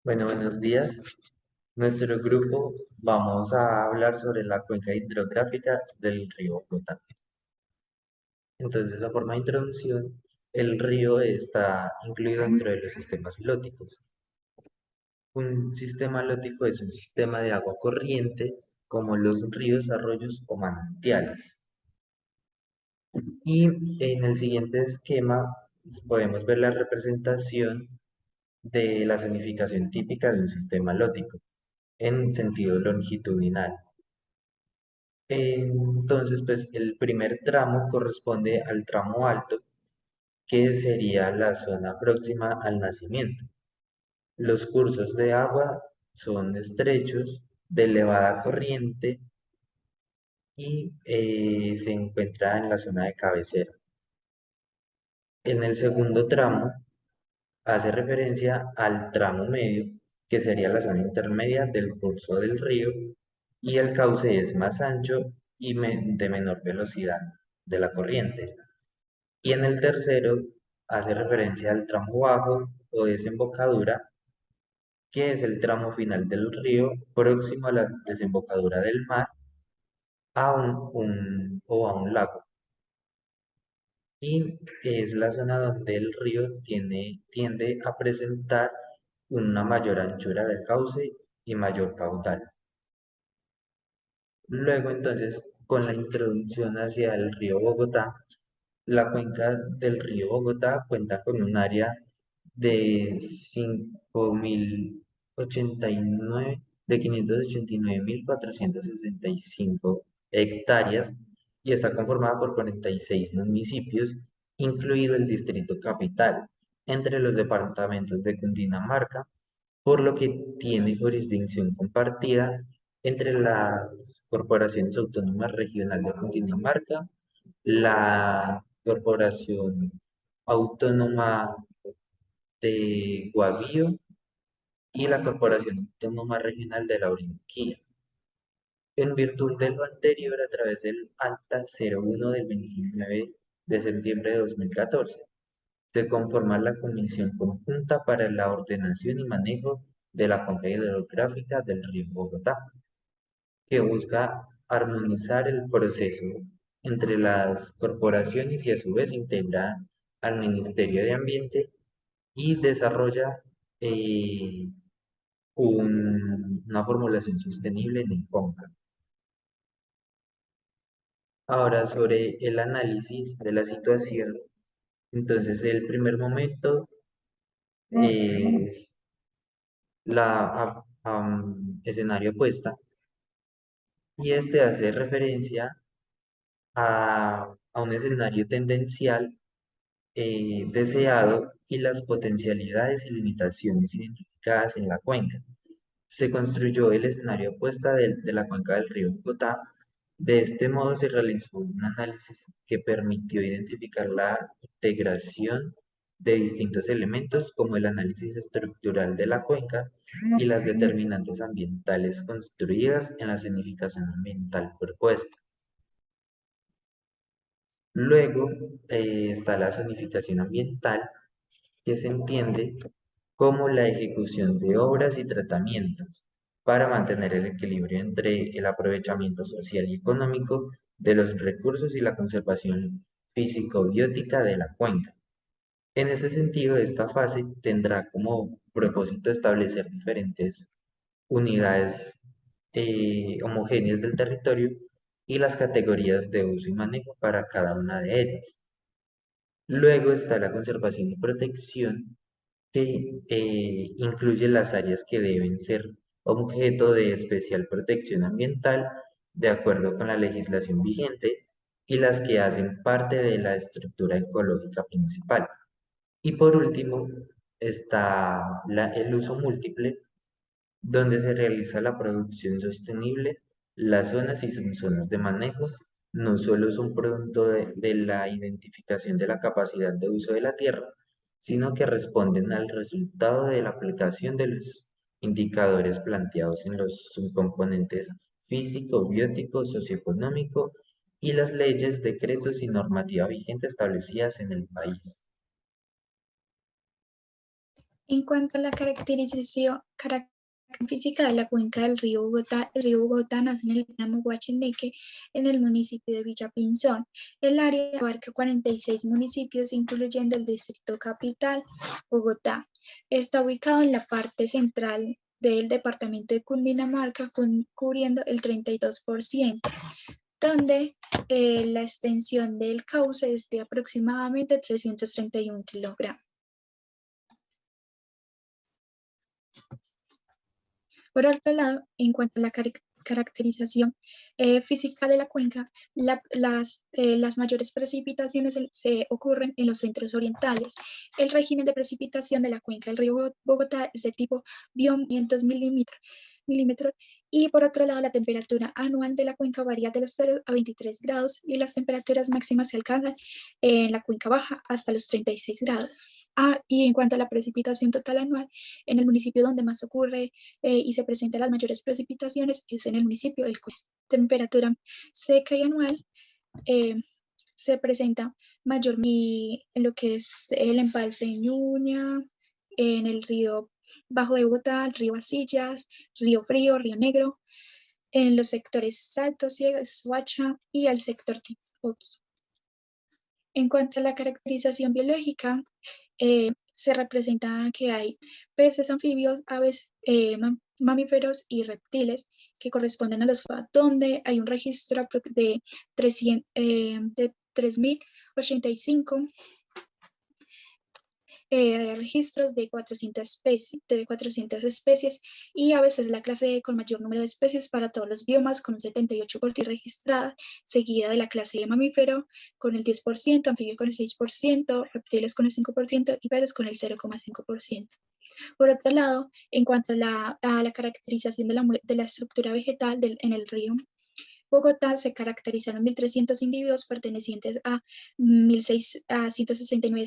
Bueno, buenos días. Nuestro grupo vamos a hablar sobre la cuenca hidrográfica del río Bogotá. Entonces, a forma de introducción, el río está incluido dentro de los sistemas lóticos. Un sistema lótico es un sistema de agua corriente como los ríos, arroyos o manantiales. Y en el siguiente esquema podemos ver la representación de la zonificación típica de un sistema lótico en sentido longitudinal. Entonces, pues el primer tramo corresponde al tramo alto, que sería la zona próxima al nacimiento. Los cursos de agua son estrechos, de elevada corriente y se encuentra en la zona de cabecera. En el segundo tramo hace referencia al tramo medio, que sería la zona intermedia del curso del río, y el cauce es más ancho y de menor velocidad de la corriente. Y en el tercero hace referencia al tramo bajo o desembocadura, que es el tramo final del río próximo a la desembocadura del mar o a un lago. Y es la zona donde el río tiende a presentar una mayor anchura del cauce y mayor caudal. Luego entonces, con la introducción hacia el río Bogotá, la cuenca del río Bogotá cuenta con un área de 5.089, de 589.465 hectáreas y está conformada por 46 municipios, incluido el Distrito Capital, entre los departamentos de Cundinamarca, por lo que tiene jurisdicción compartida entre las corporaciones autónomas regional de Cundinamarca, la Corporación Autónoma de Guavío y la Corporación Autónoma Regional de la Orinoquía. En virtud de lo anterior, a través del Acta 01 del 29 de septiembre de 2014, se conforma la Comisión Conjunta para la Ordenación y Manejo de la Cuenca Hidrográfica del Río Bogotá, que busca armonizar el proceso entre las corporaciones y a su vez integra al Ministerio de Ambiente y desarrolla eh, una formulación sostenible en el CONCA. Ahora, sobre el análisis de la situación, entonces el primer momento es la escenario opuesta y este hace referencia a un escenario tendencial deseado y las potencialidades y limitaciones identificadas en la cuenca. Se construyó el escenario opuesto de la cuenca del río Bogotá. De este modo se realizó un análisis que permitió identificar la integración de distintos elementos como el análisis estructural de la cuenca y las determinantes ambientales construidas en la zonificación ambiental propuesta. Luego está la zonificación ambiental, que se entiende como la ejecución de obras y tratamientos para mantener el equilibrio entre el aprovechamiento social y económico de los recursos y la conservación físico-biótica de la cuenca. En ese sentido, esta fase tendrá como propósito establecer diferentes unidades homogéneas del territorio y las categorías de uso y manejo para cada una de ellas. Luego está la conservación y protección, que incluye las áreas que deben ser objeto de especial protección ambiental de acuerdo con la legislación vigente y las que hacen parte de la estructura ecológica principal. Y por último está el uso múltiple, donde se realiza la producción sostenible. Las zonas y subzonas de manejo no solo son producto de la identificación de la capacidad de uso de la tierra, sino que responden al resultado de la aplicación de los indicadores planteados en los subcomponentes físico, biótico, socioeconómico y las leyes, decretos y normativa vigente establecidas en el país. En cuanto a la caracterización física de la cuenca del río Bogotá, el río Bogotá nace en el páramo Guachineque, en el municipio de Villapinzón. El área abarca 46 municipios, incluyendo el distrito capital, Bogotá. Está ubicado en la parte central del departamento de Cundinamarca, cubriendo el 32%, donde la extensión del cauce es de aproximadamente 331 kilogramos. Por otro lado, en cuanto a la caracterización física de la cuenca, las mayores precipitaciones se ocurren en los centros orientales. El régimen de precipitación de la cuenca del río Bogotá es de tipo biom 500 milímetros, y por otro lado la temperatura anual de la cuenca varía de los 0 a 23 grados y las temperaturas máximas se alcanzan en la cuenca baja hasta los 36 grados. Y en cuanto a la precipitación total anual, en el municipio donde más ocurre y se presentan las mayores precipitaciones es en el municipio del Cuy. Temperatura seca y anual se presenta mayormente en lo que es el embalse de Ñuña, en el río Bajo de Bogotá, el río Asillas, Río Frío, Río Negro, en los sectores Salto, Ciegas, Suacha y el sector Tipoqui. En cuanto a la caracterización biológica, se representa que hay peces, anfibios, aves, mamíferos y reptiles que corresponden a los FAD, donde hay un registro de 3.085 registros de 400 especies, y a veces la clase con mayor número de especies para todos los biomas, con un 78% registrada, seguida de la clase de mamífero con el 10%, anfibio con el 6%, reptiles con el 5% y peces con el 0,5%. Por otro lado, en cuanto a la caracterización de la estructura vegetal en el río Bogotá, se caracterizaron 1.300 individuos pertenecientes a 1.169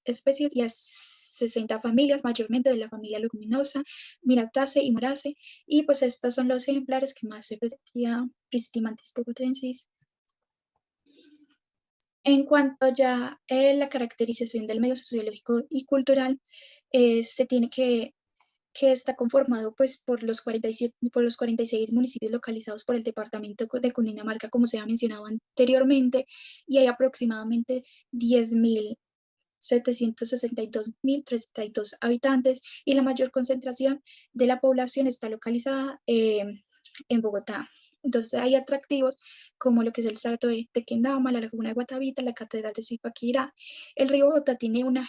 especies y a 60 familias, mayormente de la familia Leguminosa, Mirataceae y Moraceae, y pues estos son los ejemplares que más se presentan, Pristimantis bogotensis. En cuanto ya a la caracterización del medio sociológico y cultural, se tiene que está conformado pues por los 46 municipios localizados por el departamento de Cundinamarca, como se ha mencionado anteriormente, y hay aproximadamente 10.762.032 habitantes, y la mayor concentración de la población está localizada en Bogotá. Entonces hay atractivos como lo que es el Salto de Tequendama, la Laguna de Guatavita, la Catedral de Zipaquirá. El río Bogotá tiene una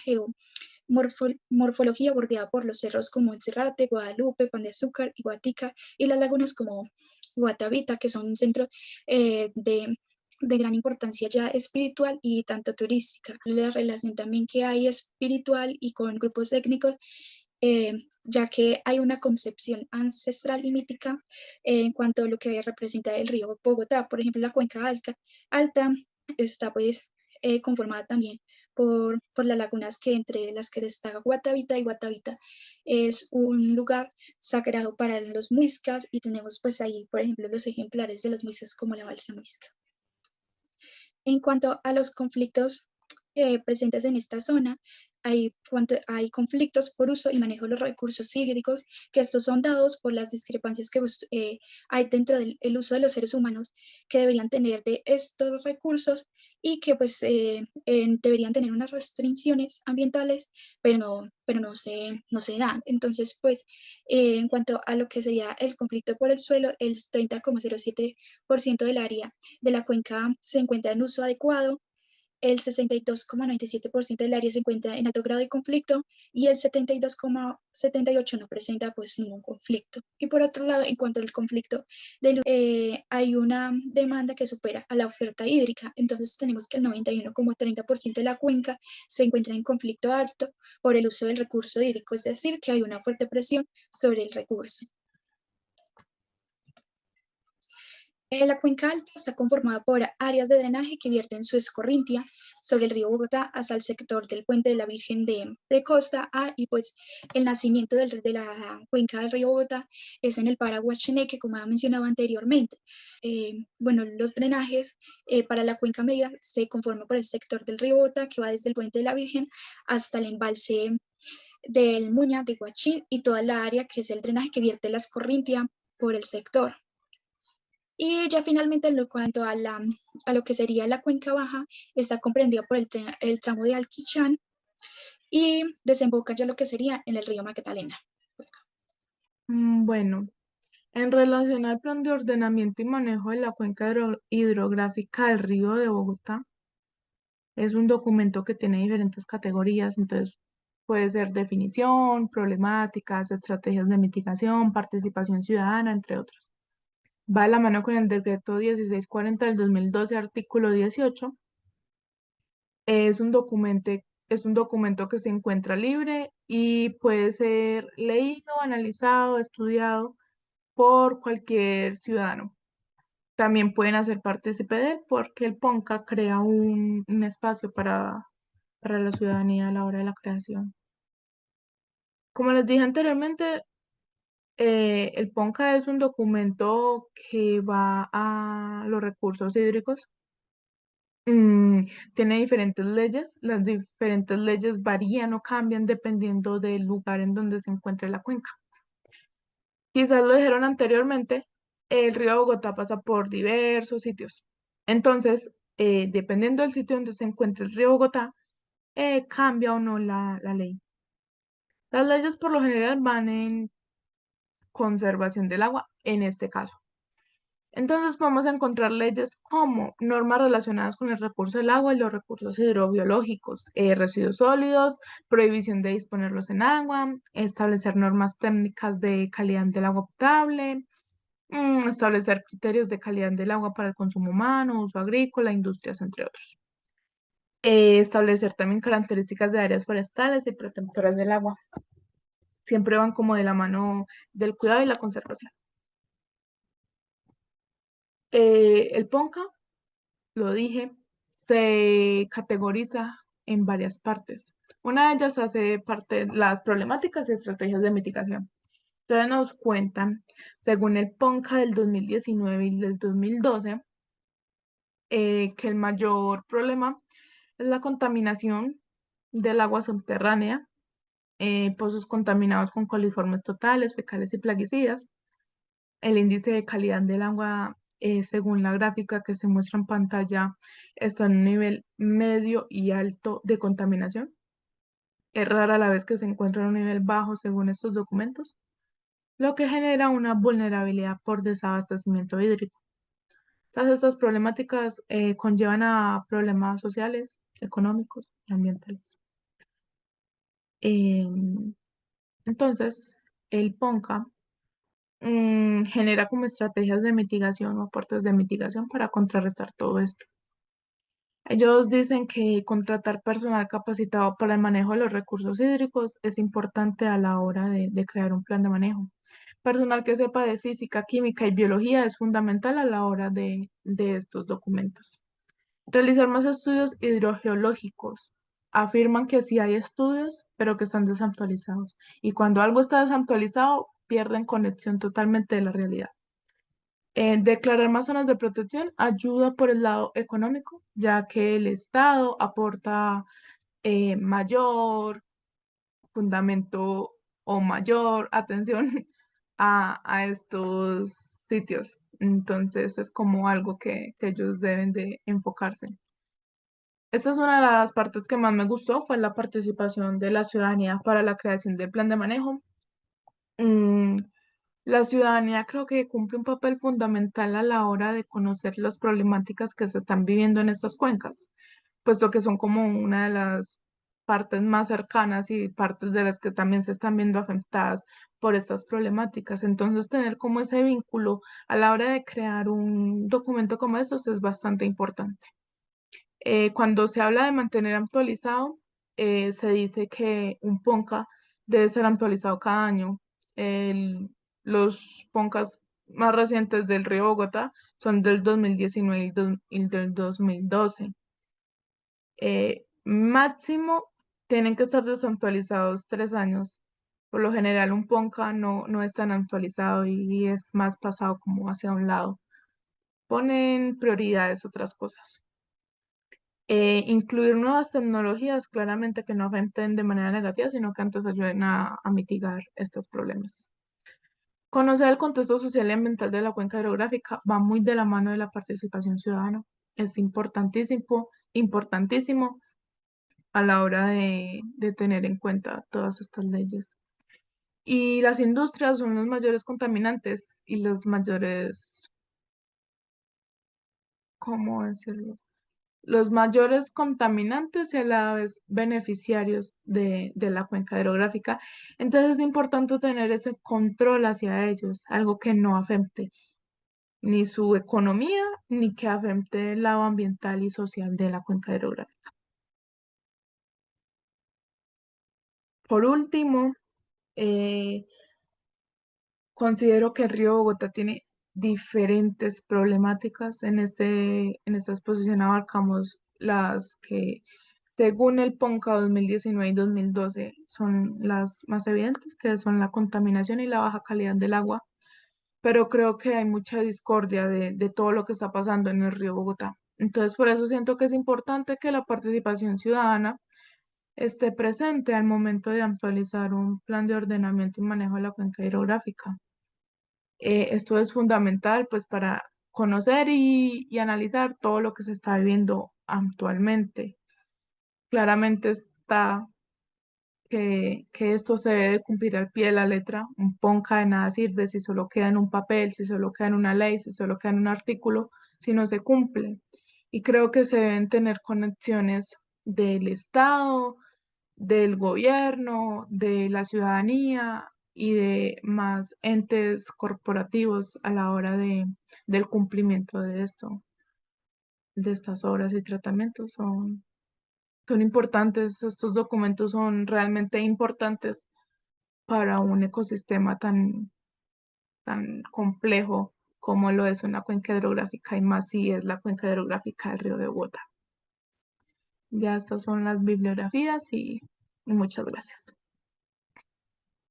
morfología bordeada por los cerros como Monserrate, Guadalupe, Pan de Azúcar, Iguatica, y las lagunas como Guatavita, que son centros de gran importancia ya espiritual y tanto turística. La relación también que hay espiritual y con grupos étnicos, ya que hay una concepción ancestral y mítica en cuanto a lo que representa el río Bogotá. Por ejemplo, la cuenca alta está pues conformada también por las lagunas, que entre las que destaca Guatavita, y Guatavita es un lugar sagrado para los muiscas, y tenemos pues ahí, por ejemplo, los ejemplares de los muiscas como la balsa muisca. En cuanto a los conflictos presentes en esta zona, hay conflictos por uso y manejo de los recursos hídricos, que estos son dados por las discrepancias que hay dentro del uso de los seres humanos que deberían tener de estos recursos, y que pues deberían tener unas restricciones ambientales, pero no se dan. Entonces, pues, en cuanto a lo que sería el conflicto por el suelo, el 30,07% del área de la cuenca se encuentra en uso adecuado, el 62,97% del área se encuentra en alto grado de conflicto, y el 72,78% no presenta pues ningún conflicto. Y por otro lado, en cuanto al conflicto hay una demanda que supera a la oferta hídrica. Entonces tenemos que el 91,30% de la cuenca se encuentra en conflicto alto por el uso del recurso hídrico, es decir, que hay una fuerte presión sobre el recurso. La cuenca alta está conformada por áreas de drenaje que vierten su escorrintia sobre el río Bogotá hasta el sector del puente de la Virgen de Costa. Y pues el nacimiento de la cuenca del río Bogotá es en el Paraguacheneque, como ha mencionado anteriormente. Bueno, los drenajes para la cuenca media se conforman por el sector del río Bogotá, que va desde el puente de la Virgen hasta el embalse del Muña, de Guachín y toda la área que es el drenaje que vierte las Corrintia por el sector. Y ya finalmente en cuanto a lo que sería la cuenca baja, está comprendida por el tramo de Alquichán y desemboca ya lo que sería en el río Magdalena. Bueno, en relación al plan de ordenamiento y manejo de la cuenca hidrográfica del río de Bogotá, es un documento que tiene diferentes categorías, entonces puede ser definición, problemáticas, estrategias de mitigación, participación ciudadana, entre otras. Va de la mano con el decreto 1640 del 2012, artículo 18. Es un documento que se encuentra libre y puede ser leído, analizado, estudiado por cualquier ciudadano. También pueden hacer partícipe de él porque el PONCA crea un espacio para la ciudadanía a la hora de la creación. Como les dije anteriormente, el PONCA es un documento que va a los recursos hídricos. Tiene diferentes leyes. Las diferentes leyes varían o cambian dependiendo del lugar en donde se encuentre la cuenca. Quizás lo dijeron anteriormente, el río Bogotá pasa por diversos sitios. Entonces, dependiendo del sitio donde se encuentre el río Bogotá, cambia o no la ley. Las leyes por lo general van en conservación del agua, en este caso. Entonces podemos encontrar leyes como normas relacionadas con el recurso del agua y los recursos hidrobiológicos, residuos sólidos, prohibición de disponerlos en agua, establecer normas técnicas de calidad del agua potable, establecer criterios de calidad del agua para el consumo humano, uso agrícola, industrias, entre otros. Establecer también características de áreas forestales y protectoras del agua. Siempre van como de la mano del cuidado y la conservación. El PONCA, lo dije, se categoriza en varias partes. Una de ellas hace parte de las problemáticas y estrategias de mitigación. Entonces nos cuentan, según el PONCA del 2019 y del 2012, que el mayor problema es la contaminación del agua subterránea, pozos contaminados con coliformes totales, fecales y plaguicidas. El índice de calidad del agua, según la gráfica que se muestra en pantalla, está en un nivel medio y alto de contaminación. Es rara la vez que se encuentra en un nivel bajo según estos documentos, lo que genera una vulnerabilidad por desabastecimiento hídrico. Todas estas problemáticas conllevan a problemas sociales, económicos y ambientales. Em, entonces, el PONCA genera como estrategias de mitigación o aportes de mitigación para contrarrestar todo esto. Ellos dicen que contratar personal capacitado para el manejo de los recursos hídricos es importante a la hora de crear un plan de manejo. Personal que sepa de física, química y biología es fundamental a la hora de estos documentos. Realizar más estudios hidrogeológicos. Afirman que sí hay estudios, pero que están desactualizados. Y cuando algo está desactualizado, pierden conexión totalmente de la realidad. Declarar más zonas de protección ayuda por el lado económico, ya que el Estado aporta mayor fundamento o mayor atención a estos sitios. Entonces es como algo que ellos deben de enfocarse. Esta es una de las partes que más me gustó, fue la participación de la ciudadanía para la creación del plan de manejo. Mm, la ciudadanía creo que cumple un papel fundamental a la hora de conocer las problemáticas que se están viviendo en estas cuencas, puesto que son como una de las partes más cercanas y partes de las que también se están viendo afectadas por estas problemáticas. Entonces, tener como ese vínculo a la hora de crear un documento como estos es bastante importante. Cuando se habla de mantener actualizado, se dice que un PONCA debe ser actualizado cada año. Los PONCAs más recientes del río Bogotá son del 2019 y del 2012. Máximo tienen que estar desactualizados 3 años. Por lo general, un PONCA no es tan actualizado y es más pasado como hacia un lado. Ponen prioridades otras cosas. Incluir nuevas tecnologías, claramente que no afecten de manera negativa, sino que antes ayuden a mitigar estos problemas. Conocer el contexto social y ambiental de la cuenca hidrográfica va muy de la mano de la participación ciudadana. Es importantísimo, importantísimo a la hora de tener en cuenta todas estas leyes. Y las industrias son los mayores contaminantes y los mayores, ¿cómo decirlo? Los mayores contaminantes y a la vez beneficiarios de la cuenca hidrográfica. Entonces es importante tener ese control hacia ellos, algo que no afecte ni su economía, ni que afecte el lado ambiental y social de la cuenca hidrográfica. Por último, eh, considero que el río Bogotá tiene diferentes problemáticas. En esta exposición abarcamos las que, según el PONCA 2019 y 2012, son las más evidentes, que son la contaminación y la baja calidad del agua. Pero creo que hay mucha discordia de todo lo que está pasando en el río Bogotá. Entonces, por eso siento que es importante que la participación ciudadana esté presente al momento de actualizar un plan de ordenamiento y manejo de la cuenca hidrográfica. Esto es fundamental pues para conocer y analizar todo lo que se está viviendo actualmente. Claramente está que esto se debe cumplir al pie de la letra. Un PONCA de nada sirve si solo queda en un papel, si solo queda en una ley, si solo queda en un artículo, si no se cumple. Y creo que se deben tener conexiones del Estado, del gobierno, de la ciudadanía y de más entes corporativos a la hora del cumplimiento de esto, de estas obras y tratamientos. Son importantes, estos documentos son realmente importantes para un ecosistema tan complejo como lo es una cuenca hidrográfica y más si es la cuenca hidrográfica del río de Bogotá. Ya estas son las bibliografías y muchas gracias.